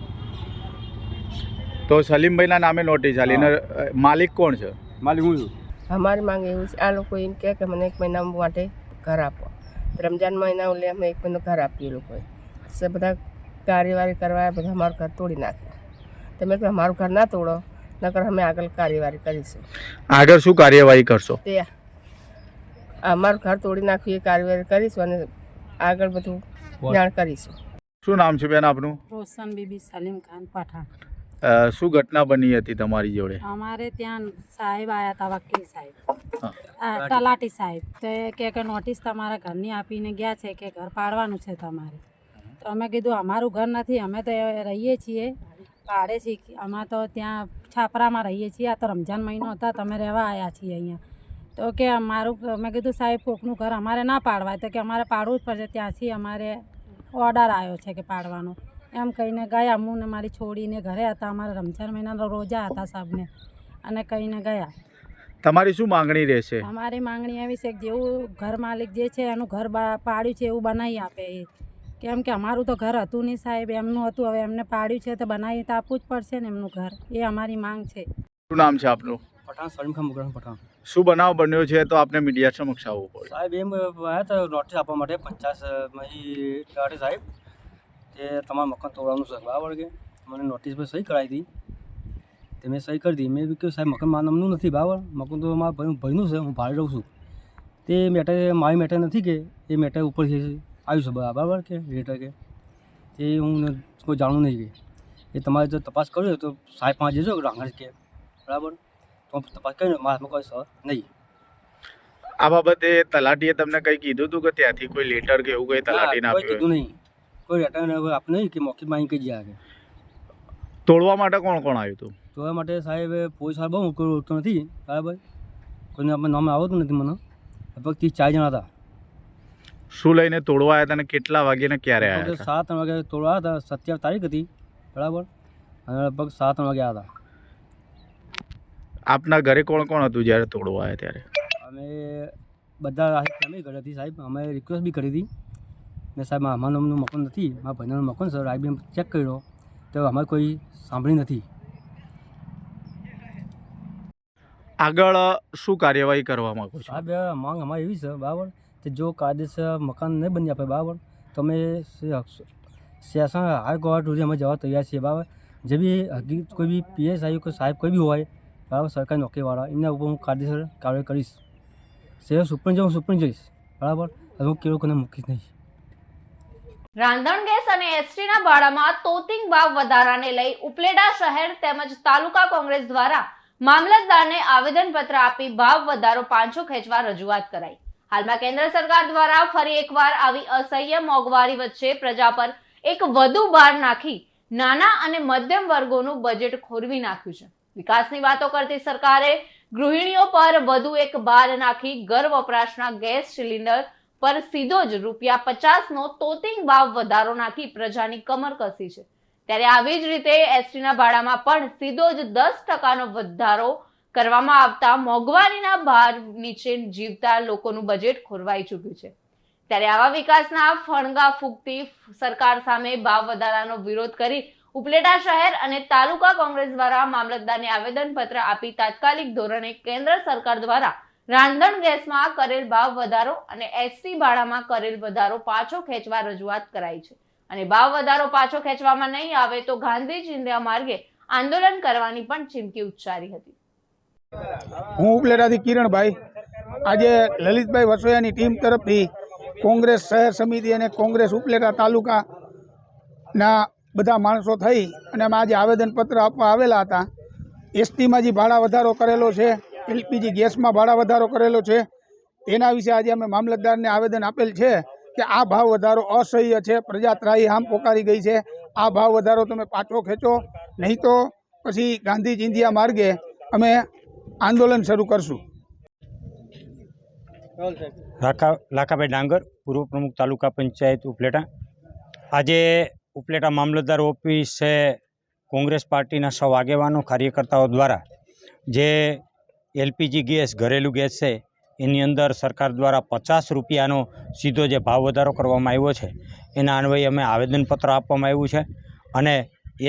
તો સલીમભાઈના નામે નોટિસ આલી ને માલિક કોણ છે? માલિક હું છું. અમારી માંગ એવું છે, આ લોકો એમ કહે કે મને 1 મહિના માટે ઘર આપો. રમજાન મહિના એટલે અમે 1 મહિનો ઘર આપીએ. લોકોએ બધા કાર્યવાહી કરવા બધા અમારું ઘર તોડી નાખ્યું. તમે કહો અમારું ઘર ના તોડો, નકર અમે આગળ કાર્યવાહી કરીશું. આગળ શું કાર્યવાહી કરશો? તે અમારું ઘર તોડી નાખ્યું એ કાર્યવાહી કરીશું અને આગળ બધું જાણ કરીશું. શું નામ છે બેન આપનું? રોશન બીબી સલીમ ખાન પઠાણ. શું ઘટના બની હતી તમારી જોડે? અમારે ત્યાં સાહેબ આવ્યા હતા, વકીલ સાહેબ, તલાટી સાહેબ. તો એ કે નોટિસ તમારા ઘરની આપીને ગયા છે કે ઘર પાડવાનું છે તમારે. તો અમે કીધું અમારું ઘર નથી, અમે તો રહીએ છીએ ભાડે છીએ. અમે તો ત્યાં છાપરામાં રહીએ છીએ. આ તો રમજાન મહિનો હતા, તમે રહેવા આવ્યા છીએ અહીંયા. તો કે અમારું, મેં કીધું સાહેબ કોકનું ઘર અમારે ના પાડવાય. તો કે અમારે પાડવું જ પડશે, ત્યાંથી અમારે ઓર્ડર આવ્યો છે કે પાડવાનો. એમ કહીને ગયા. હું ને મારી છોડીને ઘરે હતા, અમારા રમજાન મહિનાનો રોજા હતા સાહેબને, અને કહીને ગયા. તમારી શું માંગણી રહેશે? અમારી માંગણી એવી છે કે જેવું ઘર માલિક જે છે એનું ઘર પાડ્યું છે એવું બનાવી આપે એ. કેમ કે અમારું તો ઘર હતું નહીં સાહેબ, એમનું હતું. હવે એમને પાડ્યું છે તો બનાવી તો આપવું જ પડશે ને એમનું ઘર. એ અમારી માંગ છે. શું નામ છે આપનું? પઠાણ સલીમ ખાન મુગલ પઠાણ. શું બનાવ બન્યો છે તો આપને મીડિયા સમક્ષ આવવું પડે? સાહેબ એમ આવ્યા તો નોટિસ આપવા માટે પંચાયતમાંથી તલાટી સાહેબ તે તમારું મકાન તોડવાનું છે બરાબર કે મને નોટિસ પર સહી કરાવી હતી. તે મેં સહી કરી હતી. મેં બી કહ્યું સાહેબ મકાન મારા નામનું નથી બરાબર, મકાન તો મારા ભાઈનું છે, હું ભાડે રહું છું. તે મેટર મારી મેટર નથી કે એ મેટર ઉપરથી આવ્યું છે બરાબર કે લેટર કે તે હું કોઈ જાણું નહીં કે એ તમારે જો તપાસ કરવી હોય તો સાહેબ પાસે જજો રાંગણ કે બરાબર, તો તપાસ કરીને મારા હાથમાં કોઈ સર નહીં. આ બાબતે તલાટીએ તમને કંઈ કીધું હતું કે ત્યાંથી કોઈ લેટર કે એવું કંઈ તલાટીને કોઈ કીધું નહીં, કોઈ લેટર આપે નહીં કે મૌખિક માહિતી કહી જાય. તોડવા માટે કોણ કોણ આવ્યું હતું? તોડવા માટે સાહેબ પોલીસ સાહેબ બહુ કોઈ ઓળખતો નથી બરાબર, કોઈને આપણે નામ આવતું નથી મને. લગભગ 30-40 જણા હતા. શું લઈને તોડવા આવ્યા હતા અને કેટલા વાગે ને ક્યારે આવ્યા હતા? 7 વાગે તોડવા હતા. 27 તારીખ હતી બરાબર, અને લગભગ 7 વાગે આવ્યા હતા. આપના ઘરે કોણ કોણ હતું જ્યારે તોડવા આવ્યા ત્યારે? અમે બધા ફેમિલી ઘરે હતી સાહેબ. અમે રિક્વેસ્ટ બી કરી હતી મેં સાહેબ અમારા નામનું મકાન નથી, મારા ભાઈનાનું મકાન સર આઈબીએમ ચેક કર્યો તો અમારે કોઈ સાંભળી નથી. આગળ શું કાર્યવાહી કરવા માંગો છો? સાહેબ માંગ અમારી એવી છે બરાબર કે જો કાયદેસર મકાન નહીં બની આપે બરાબર તો અમે સેશન હાઈકોર્ટ સુધી અમે જવા તૈયાર છીએ બરાબર. જે બી કોઈ બી પીએસ આવ્યું કે સાહેબ કોઈ બી હોય બરાબર, સરકારી નોકરીવાળા, એમના ઉપર હું કાયદેસર કાર્યવાહી કરીશ. શહેર સુપ્રીમ હું સુપ્રીમ જઈશ બરાબર, હું કેવું કોને મૂકીશ નહીં. રાંધણ ગેસ અને એસટીના ભાડામાં તોતિંગ ભાવ વધારાને લઈ ઉપલેટા શહેર તેમજ તાલુકા કોંગ્રેસ દ્વારા મામલતદારને આવેદનપત્ર આપી ભાવ વધારો પાંચો ખેંચવા રજૂઆત કરાઈ. હાલમાં કેન્દ્ર સરકાર દ્વારા ફરી એકવાર આવી અસહ્ય મોંઘવારી વચ્ચે પ્રજા પર એક વધુ ભાર નાખી નાના અને મધ્યમ વર્ગોનું બજેટ ખોરવી નાખ્યું છે. વિકાસની વાતો કરતી સરકારે ગૃહિણીઓ પર વધુ એક ભાર નાખી ઘર વપરાશના ગેસ સિલિન્ડર પર સીધો જ ₹50નો તોતિંગ ભાવ વધારો નાખી પ્રજાની કમર કસી છે, ત્યારે આવી જ રીતે એસટીના ભાડામાં પણ સીધો જ 10%નો વધારો કરવામાં આવતા મોંઘવારીના ભાર નીચે જીવતા લોકોનું બજેટ ખોરવાઈ ચૂક્યું છે। ત્યારે આવા વિકાસના ફણગા ફૂંકતી સરકાર સામે ભાવ વધારાનો વિરોધ કરી ઉપલેટા શહેર અને તાલુકા કોંગ્રેસ દ્વારા મામલતદારને આવેદનપત્ર આપી તાત્કાલિક ધોરણે કેન્દ્ર સરકાર દ્વારા રાંધણ ગેસમાં કરેલ ભાવ વધારો અને એસટી ભાડામાં કરેલ વધારો પાછો ખેંચવા રજૂઆત કરાઈ છે અને ભાવ વધારો પાછો ખેંચવામાં નહીં આવે તો ગાંધી ચિંધ્યા માર્ગે આંદોલન કરવાની પણ ચીમકી ઉચ્ચારી હતી। હું ઉપલેટાથી કિરણભાઈ, આજે લલિતભાઈ વસોયાની ટીમ તરફથી કોંગ્રેસ શહેર સમિતિ અને કોંગ્રેસ ઉપલેટા તાલુકાના બધા માણસો થઈ અને અમે આજે આવેદનપત્ર આપવા આવેલા હતા। એસટીમાં જે ભાડા વધારો કરેલો છે, એલપીજી ગેસમાં ભાડા વધારો કરેલો છે, તેના વિશે આજે અમે મામલતદારને આવેદન આપેલ છે કે આ ભાવ વધારો અસહ્ય છે, પ્રજા ત્રાહી હામ પોકારી ગઈ છે, આ ભાવ વધારો તમે પાછો ખેંચો, નહીં તો પછી ગાંધી ચિંધ્યા માર્ગે અમે આંદોલન શરૂ કરશું। લાખાભાઈ ડાંગર, પૂર્વ પ્રમુખ તાલુકા પંચાયત ઉપલેટા। આજે ઉપલેટા મામલતદાર ઓફિસે કોંગ્રેસ પાર્ટીના સૌ આગેવાનો કાર્યકર્તાઓ દ્વારા જે એલપીજી ગેસ ઘરેલું ગેસ છે એની અંદર સરકાર દ્વારા ₹50નો સીધો જે ભાવ વધારો કરવામાં આવ્યો છે એના અન્વયે અમે આવેદનપત્ર આપવામાં આવ્યું છે અને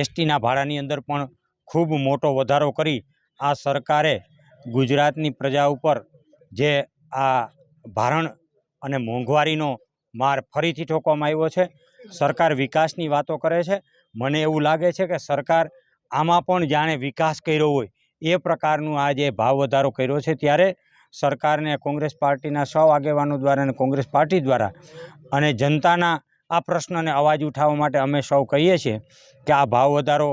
એસટીના ભાડાની અંદર પણ ખૂબ મોટો વધારો કરી આ સરકારે ગુજરાતની પ્રજા ઉપર જે આ ભારણ અને મોંઘવારીનો માર ફરીથી ઠોકવામાં આવ્યો છે। સરકાર વિકાસની વાતો કરે છે, મને એવું લાગે છે કે સરકાર આમાં પણ જાણે વિકાસ કર્યો હોય એ પ્રકારનું આ જે ભાવ વધારો કર્યો છે, ત્યારે સરકારને કોંગ્રેસ પાર્ટીના સૌ આગેવાનો દ્વારા અને કોંગ્રેસ પાર્ટી દ્વારા અને જનતાના આ પ્રશ્નને અવાજ ઉઠાવવા માટે અમે સૌ કહીએ છીએ કે આ ભાવ વધારો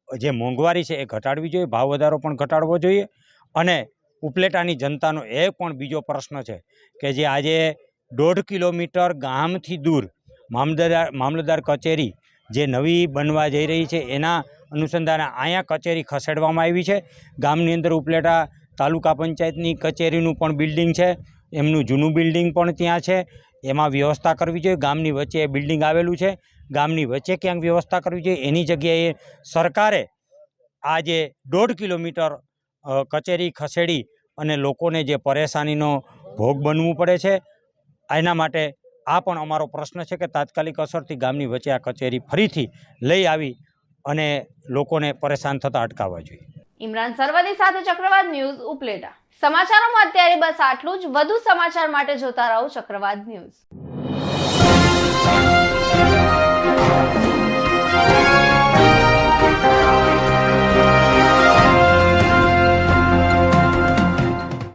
જે મોંઘવારી છે એ ઘટાડવી જોઈએ, ભાવ વધારો પણ ઘટાડવો જોઈએ। અને ઉપલેટાની જનતાનો એ પણ બીજો પ્રશ્ન છે કે જે આજે 1.5 કિલોમીટર ગામથી દૂર મામલતદાર કચેરી જે નવી બનવા જઈ રહી છે એના અનુસંધાને અહીંયા કચેરી ખસેડવામાં આવી છે। ગામની અંદર ઉપલેટા તાલુકા પંચાયતની કચેરીનું પણ બિલ્ડિંગ છે, એમનું જૂનું બિલ્ડિંગ પણ ત્યાં છે, એમાં વ્યવસ્થા કરવી જોઈએ। ગામની વચ્ચે બિલ્ડિંગ આવેલું છે, ગામની વચ્ચે ક્યાંક વ્યવસ્થા કરવી જોઈએ। એની જગ્યાએ સરકારે આ જે 1.5 કિલોમીટર કચેરી ખસેડી અને લોકોને જે પરેશાનીનો ભોગ બનવું પડે છે, એના માટે આ પણ અમારો પ્રશ્ન છે કે તાત્કાલિક અસરથી ગામની વચ્ચે આ કચેરી ફરીથી લઈ આવી અને લોકોને પરેશાન થતા અટકાવવા જોઈએ। ઇમરાન સરવદી સાથે ચક્રવાત ન્યૂઝ ઉપલેટા। સમાચારોમાં અત્યારે બસ આટલું જ। વધુ સમાચાર માટે જોતા રહો ચક્રવાત ન્યૂઝ।